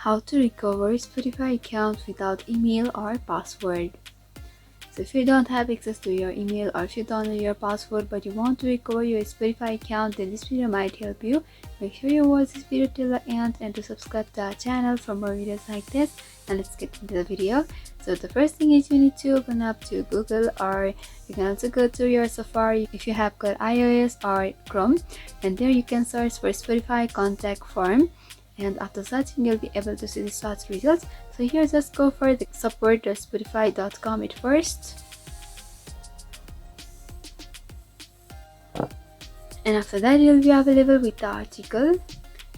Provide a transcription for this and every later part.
How to recover Spotify account without email or password. So if you don't have access to your email or if you don't know your password but you want to recover your Spotify account, then this video might help you. Make sure you watch this video till the end and to subscribe to our channel for more videos like this. And let's get into the video. So the first thing is you need to open up to Google, or you can also go to your Safari if you have got iOS or Chrome, and there you can search for Spotify contact form. And after searching, you'll be able to see the search results. So here, just go for the support.spotify.com at first. And after that, you'll be available with the article.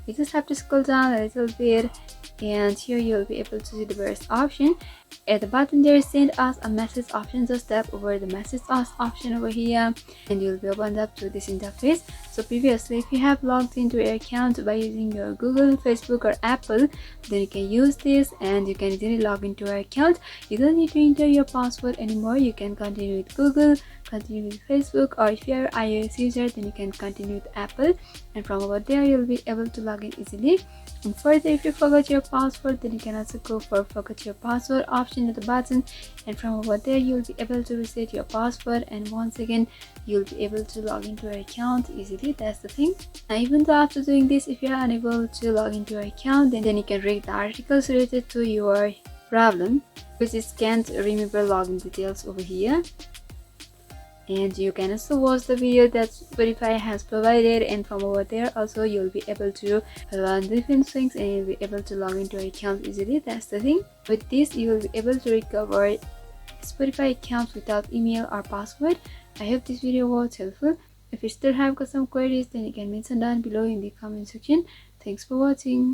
You just have to scroll down a little bit, and here you'll be able to see the various option. At the bottom there, send us a message option. Just tap over the message us option over here and you'll be opened up to this interface. So previously, if you have logged into your account by using your Google, Facebook or Apple, then you can use this and you can easily log into your account. You don't need to enter your password anymore. You can continue with Google, continue with Facebook, or if you're an iOS user, then you can continue with Apple, and from over there you'll be able to log in easily. And further, if you forgot your password, then you can also go for forget your password option at the bottom, and from over there you'll be able to reset your password, and once again you'll be able to log into your account easily. That's the thing. Now, even though after doing this, if you are unable to log into your account, then you can read the articles related to your problem, which is can't remember login details over here. And you can also watch the video that Spotify has provided, and from over there also you'll be able to learn different things and you'll be able to log into your account easily. That's the thing. With this, you will be able to recover Spotify account without email or password. I hope this video was helpful. If you still have got some queries, then you can mention down below in the comment section. Thanks for watching.